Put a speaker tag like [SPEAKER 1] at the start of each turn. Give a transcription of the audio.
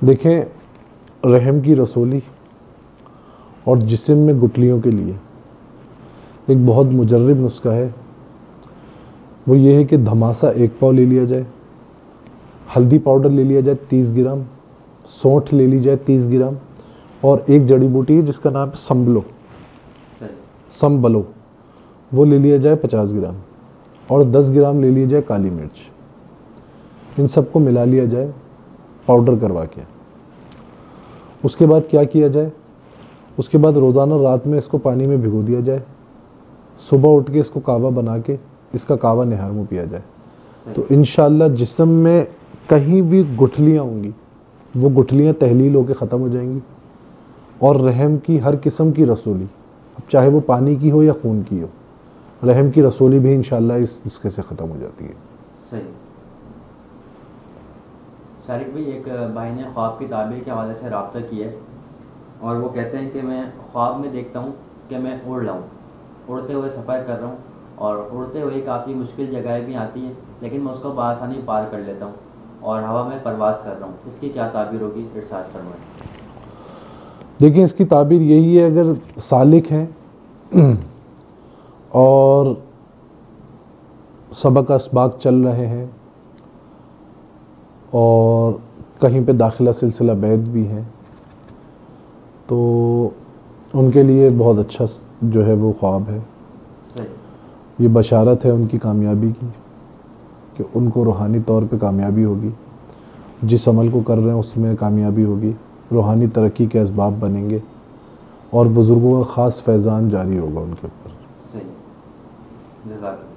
[SPEAKER 1] دیکھیں، رحم کی رسولی اور جسم میں گٹلیوں کے لیے ایک بہت مجرب نسخہ ہے، وہ یہ ہے کہ دھماسا 1 پاؤ لے لیا جائے، ہلدی پاؤڈر لے لیا جائے 30 گرام، سونٹھ لے لی جائے 30 گرام، اور ایک جڑی بوٹی ہے جس کا نام ہے سمبلو، وہ لے لیا جائے 50 گرام، اور 10 گرام لے لی جائے کالی مرچ۔ ان سب کو ملا لیا جائے پاؤڈر کروا کے۔ اس کے بعد کیا کیا جائے؟ اس کے بعد روزانہ رات میں اس کو پانی میں بھگو دیا جائے، صبح اٹھ کے اس کو کعوہ بنا کے اس کا کعوہ نہار منہ پیا جائے، تو انشاءاللہ جسم میں کہیں بھی گٹھلیاں ہوں گی وہ گٹھلیاں تحلیل ہو کے ختم ہو جائیں گی، اور رحم کی ہر قسم کی رسولی، اب چاہے وہ پانی کی ہو یا خون کی ہو، رحم کی رسولی بھی انشاءاللہ اس نسخے سے ختم ہو جاتی ہے۔
[SPEAKER 2] صحیح۔ شارق بھائی، ایک بھائی نے خواب کی تعبیر کے حوالے سے رابطہ کیا ہے، اور وہ کہتے ہیں کہ میں خواب میں دیکھتا ہوں کہ میں اڑ رہا ہوں، اڑتے ہوئے سفر کر رہا ہوں، اور اڑتے ہوئے کافی مشکل جگہیں بھی آتی ہیں لیکن میں اس کو بآسانی پار کر لیتا ہوں اور ہوا میں پرواز کر رہا ہوں، اس کی کیا تعبیر ہوگی؟ ارشاد فرمائیں۔
[SPEAKER 1] دیکھیں، اس کی تعبیر یہی ہے، اگر سالک ہیں اور سبق اسباق چل رہے ہیں اور کہیں پہ داخلہ سلسلہ بیعت بھی ہیں، تو ان کے لیے بہت اچھا جو ہے وہ خواب ہے۔ یہ بشارت ہے ان کی کامیابی کی، کہ ان کو روحانی طور پہ کامیابی ہوگی، جس عمل کو کر رہے ہیں اس میں کامیابی ہوگی، روحانی ترقی کے اسباب بنیں گے، اور بزرگوں کا خاص فیضان جاری ہوگا ان کے اوپر۔
[SPEAKER 2] صحیح، جزاک اللہ۔